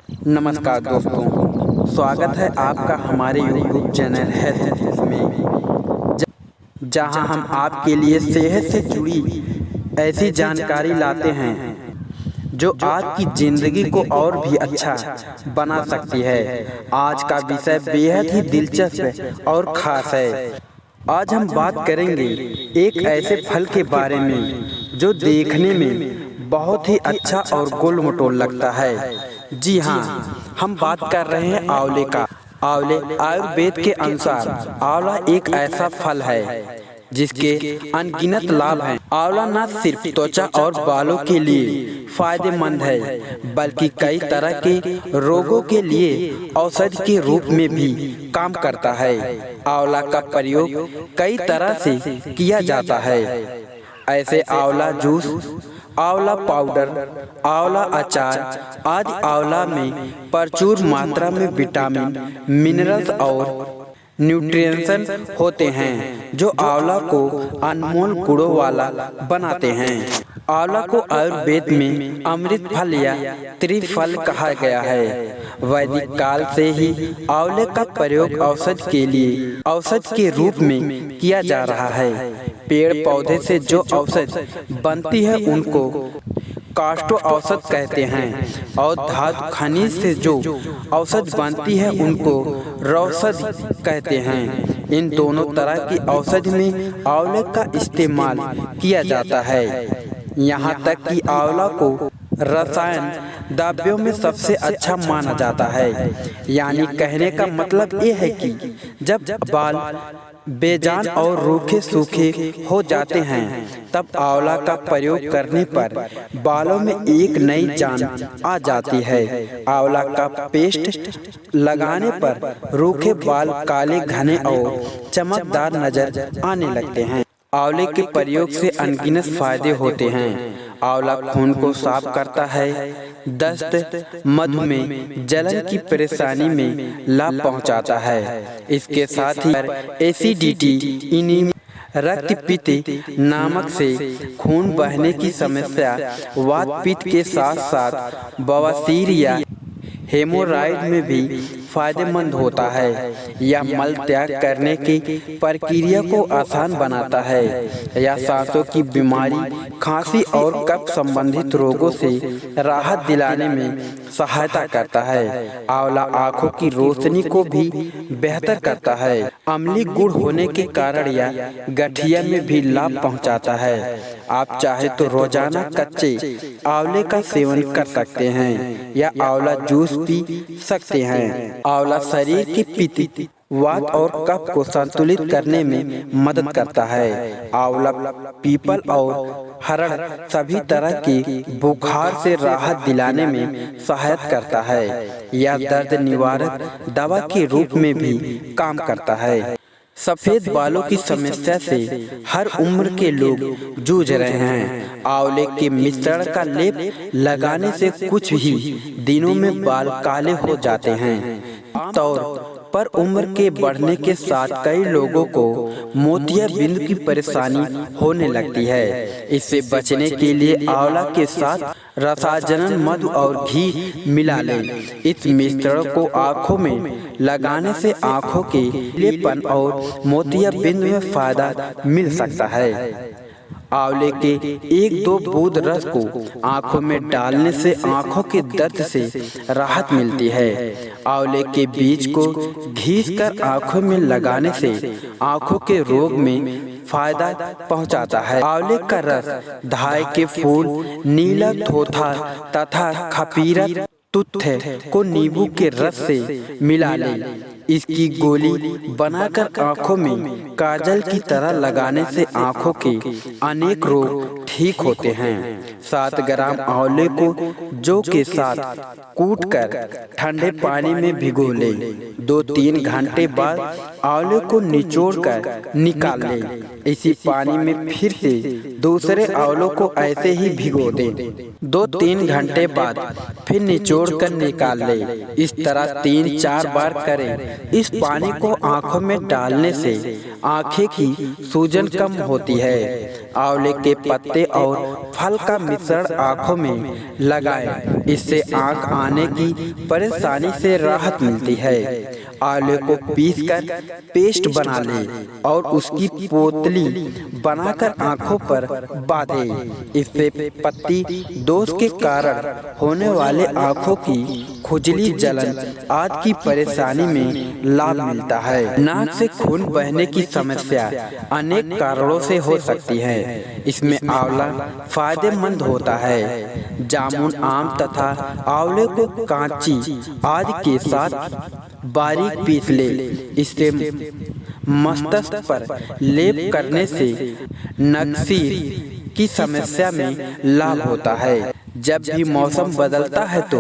नमस्कार दोस्तों, स्वागत है आपका हमारे YouTube चैनल हेल्थ टिप्स में, जहां हम आपके लिए सेहत से जुड़ी ऐसी जानकारी लाते हैं जो आपकी ज़िंदगी को और भी अच्छा बना सकती है। आज का विषय बेहद ही दिलचस्प और ख़ास है। आज हम बात करेंगे एक ऐसे फल के बारे में जो देखने में बहुत ही अच्छा और गोल मटोल लगता है। जी हाँ, हम बात कर रहे हैं आंवले का। आंवले आयुर्वेद के अनुसार आंवला एक ऐसा फल है जिसके अनगिनत लाभ हैं। आंवला न सिर्फ त्वचा और बालों के लिए फायदेमंद है, बल्कि कई तरह के रोगों के लिए औषधि के रूप में भी काम करता है। आंवला का प्रयोग कई तरह से किया जाता है, ऐसे आंवला जूस, आंवला पाउडर, आंवला अचार आदि। आंवला में प्रचुर मात्रा में विटामिन, मिनरल्स और न्यूट्रिएंट्स होते हैं जो आंवला को अनमोल गुणों वाला बनाते हैं। आंवला को आयुर्वेद में अमृत फल या त्रिफल कहा गया है। वैदिक काल से ही आंवले का प्रयोग औषधि के रूप में किया जा रहा है। पेड़ पौधे से जो औषधि बनती है उनको काष्ठो औषध कहते हैं, और धातु खनिज से जो औषधि बनती है उनको रौषधि कहते हैं। इन दोनों तरह की औषधि में आंवले का इस्तेमाल किया जाता है। यहाँ तक कि आंवला को रसायन द्रव्यों में सबसे अच्छा माना जाता है। यानी कहने का मतलब ये है कि जब बाल बेजान और रूखे सूखे हो जाते हैं, तब आंवला का प्रयोग करने पर बालों में एक नई जान आ जाती है। आंवला का पेस्ट लगाने पर रूखे बाल काले, घने और चमकदार नजर आने लगते हैं। आंवले के प्रयोग से अनगिनत फायदे होते हैं। आंवला खून को साफ करता है, दस्त, मधुमेह, जलन की परेशानी में लाभ पहुंचाता है। इसके साथ ही एसिडिटी, एनीमिया, रक्तपित्त नामक से खून बहने की समस्या, वात पित्त के साथ साथ बवासीर या हेमोराइड में भी फायदेमंद होता है। यह मल त्याग करने की प्रक्रिया को आसान बनाता है। यह सांसों की बीमारी, खांसी और कफ संबंधित रोगों से राहत दिलाने में सहायता करता है। आंवला आँखों की रोशनी को भी बेहतर करता है। अम्लीय गुण होने के कारण यह गठिया में भी लाभ पहुंचाता है। आप चाहे तो रोजाना कच्चे आंवले का सेवन कर सकते हैं या आंवला जूस पी सकते हैं। आंवला शरीर की पित्त, वात और कफ को संतुलित करने में मदद करता है। आंवला पीपल और हरड़ सभी तरह की बुखार से राहत दिलाने में सहायता करता है। यह दर्द निवारक दवा के रूप में भी काम करता है। सफेद बालों की समस्या से हर उम्र के लोग जूझ रहे हैं। आंवले के मिश्रण का लेप लगाने से कुछ ही दिनों में बाल काले हो जाते हैं। आमतौर पर उम्र के बढ़ने के साथ कई लोगों को मोतियाबिंद की परेशानी होने लगती है। इससे बचने के लिए आंवला के साथ रसाजनन, मधु और घी मिला लें। इस मिश्रण को आँखों में लगाने से आँखों के पीलेपन और मोतियाबिंद में फायदा मिल सकता है। आंवले के 1-2 बूंद रस को आँखों में डालने से आँखों के दर्द से राहत मिलती है। आंवले के बीज को घिसकर आँखों में लगाने से आँखों के रोग में फायदा पहुंचाता है। आंवले का रस, धाय के फूल, नीला थोथा तथा खपीरा तुत्थे को नींबू के रस से मिला लें। इसकी गोली बनाकर आँखों में काजल की तरह लगाने से आँखों के अनेक रोग ठीक होते हैं। 7 ग्राम आंवले को जौ के साथ कूटकर ठंडे पानी में भिगो लें। 2-3 घंटे बाद आंवले को निचोड़कर निकाल लें। इसी पानी में फिर से दूसरे आंवलों को ऐसे ही भिगो दें। 2-3 घंटे बाद फिर निचोड़कर निकाल लें। इस तरह 3-4 बार करें। इस पानी को आंखों में डालने से आंखें की सूजन कम होती है। आंवले के पत्ते और फल का मिश्रण आंखों में लगाएं, इससे आंख आने की परेशानी से राहत मिलती है। आंवले को पीसकर पेस्ट बना लें और उसकी पोतली बनाकर आंखों पर बांधें। इससे पत्ती दोष के कारण होने वाले आंखों की खुजली, जलन आदि की परेशानी में लाभ मिलता है। नाक से खून बहने की समस्या अनेक कारणों से हो सकती है। इसमें आंवला फायदेमंद होता है। जामुन, आम तथा आंवले को कांची आदि के साथ बारीक पीस ले। इससे मस्तिष्क पर लेप करने से नक्सीर की समस्या में लाभ होता है। जब भी मौसम बदलता है तो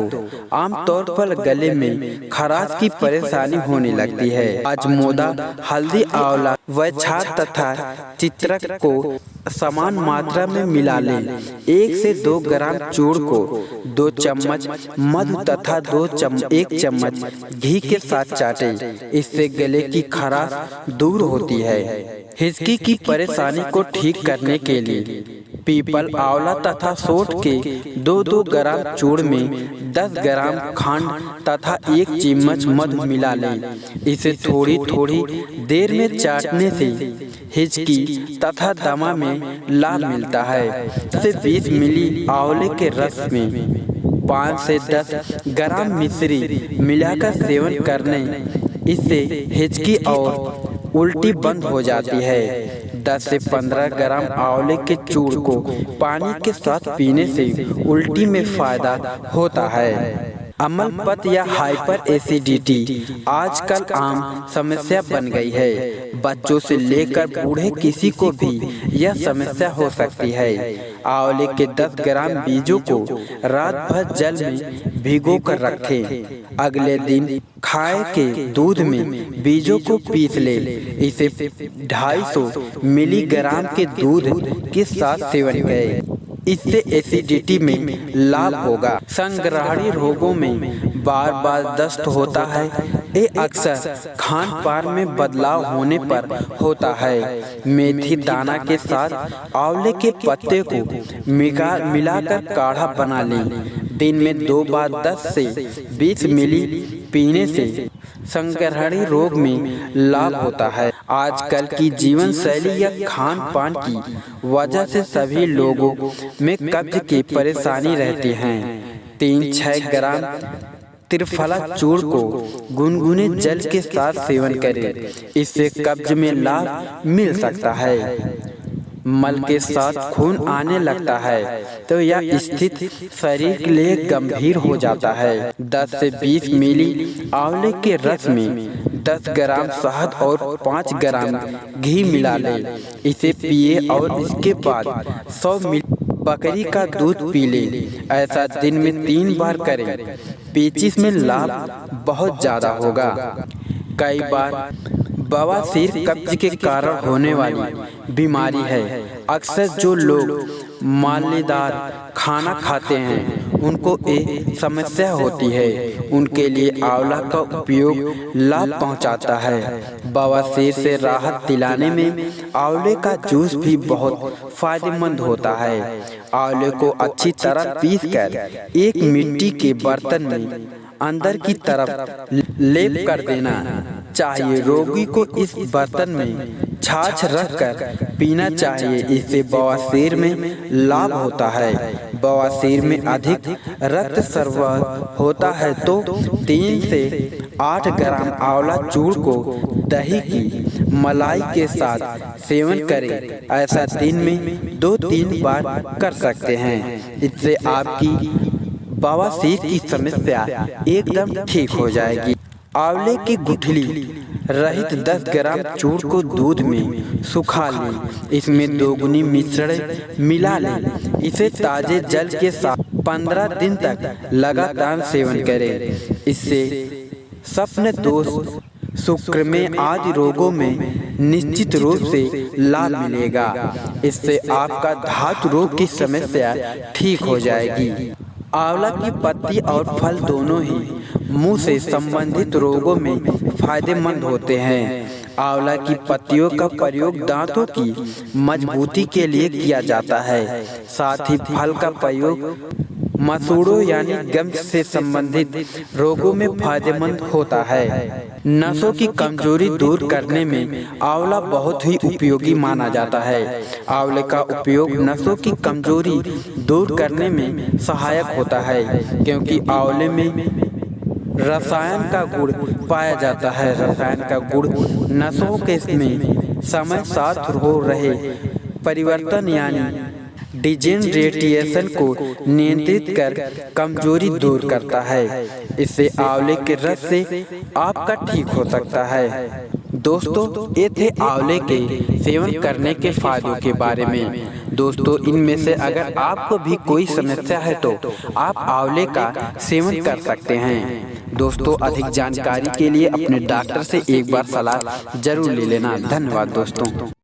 आमतौर पर गले में खराश की परेशानी होने लगती है। अजमोदा, हल्दी, आंवला व छाछ तथा चित्रक को समान मात्रा में मिला लें। 1 से 2 ग्राम चूर्ण को 2 चम्मच मधु तथा 1 चम्मच घी के साथ चाटें। इससे गले की खराश दूर होती है। हिचकी की परेशानी को ठीक करने के लिए पीपल, आंवला तथा सोंठ के 2-2 ग्राम चूर्ण में 10 ग्राम खंड तथा 1 चम्मच मधु मिला लें। इसे थोड़ी थोड़ी देर में चाटने से हिचकी तथा दमा में लाभ मिलता है। 10 से 20 मिली आंवले के रस में 5 से 10 ग्राम मिश्री मिलाकर सेवन करने इससे हिचकी और उल्टी बंद हो जाती है। 10 से 15 ग्राम आंवले के चूर्ण को पानी के साथ पीने से उल्टी में फायदा होता है। अम्लपत या हाइपर एसिडिटी आजकल आम समस्या बन गई है। बच्चों से लेकर बूढ़े किसी को भी यह समस्या हो सकती है। आंवले के 10 ग्राम बीजों को रात भर जल में भिगो कर रखें। अगले दिन खाए के दूध में बीजों को पीस ले। इसे 250 मिलीग्राम के दूध के साथ सेवन करें। इससे एसिडिटी में लाभ होगा। संग्रहणीय रोगों में बार बार दस्त होता है। ये अक्सर खान पान में बदलाव होने पर होता है। मेथी दाना के साथ आंवले के पत्ते को मिलाकर काढ़ा बना लें। दिन में 2 बार 10 से 20 मिली पीने से संग्रहणीय रोग में लाभ होता है। आजकल की जीवन शैली या खान पान की वजह से सभी लोगों में कब्ज की परेशानी रहती है। 3-6 ग्राम त्रिफला चूर्ण को गुनगुने जल के साथ सेवन करें। इससे कब्ज में लाभ मिल सकता है। मल के साथ खून आने लगता है तो यह स्थिति शरीर के लिए गंभीर हो जाता है। 10 से 20 मिली आंवले के रस में 10 ग्राम शहद और 5 ग्राम घी मिला लें। इसे पिए और इसके बाद 100 मिली बकरी का दूध पी लें। ऐसा दिन में 3 बार करें। पेचिश में लाभ बहुत ज्यादा होगा। कई बार बवासीर कब्ज के कारण होने वाली बीमारी है। अक्सर जो लोग मालेदार खाना खाते हैं उनको ये समस्या होती है। उनके लिए आंवला का उपयोग लाभ पहुंचाता है। बवासीर से राहत दिलाने में आंवले का जूस भी बहुत फायदेमंद होता है। आंवले को अच्छी तरह पीसकर एक मिट्टी के बर्तन में अंदर की तरफ लेप कर देना चाहिए। रोगी को इस बर्तन में छाछ रखकर पीना चाहिए। इससे बवासीर में लाभ होता है। बवासीर में अधिक रक्त स्राव होता है तो 3 से 8 ग्राम आंवला चूर्ण को दही की मलाई के साथ सेवन करें। ऐसा दिन में 2-3 बार कर सकते हैं। इससे आपकी बवासीर की समस्या एकदम ठीक हो जाएगी। आंवले की गुठली रहित 10 ग्राम चूर्ण को दूध में सुखा लें। इसमें 2 गुनी मिश्रण मिला लें। इसे ताजे जल के साथ 15 दिन तक लगातार सेवन करें। इससे स्वप्न दोष, शुक्र में आदि रोगों में निश्चित रूप से लाभ मिलेगा। इससे आपका धातु रोग की समस्या ठीक हो जाएगी। आंवला की पत्ती और फल दोनों ही मुंह से संबंधित रोगों में फायदेमंद होते हैं। आंवला की पत्तियों का प्रयोग दांतों की मजबूती के लिए किया जाता है। साथ ही फल का प्रयोग मसूड़ों यानी गम्स से संबंधित रोगों में फायदेमंद होता है। नसों की कमजोरी दूर करने में आंवला बहुत ही उपयोगी माना जाता है। आंवले का उपयोग नसों की कमजोरी दूर करने में सहायक होता है, क्योंकि आंवले में रसायन का गुण पाया जाता है। रसायन का गुण नसों के में समय साथ हो रहे परिवर्तन यानी डिजेनरेटिएशन को नियंत्रित कर कमजोरी दूर करता है। इससे आंवले के रस से आपका ठीक हो सकता है। दोस्तों, ये थे आंवले के सेवन करने के फायदों के बारे में। दोस्तों, इनमें से अगर आपको भी कोई समस्या है तो आप आंवले का सेवन कर सकते हैं। दोस्तों, अधिक जानकारी के लिए अपने डॉक्टर से एक बार सलाह जरूर ले लेना। धन्यवाद दोस्तों।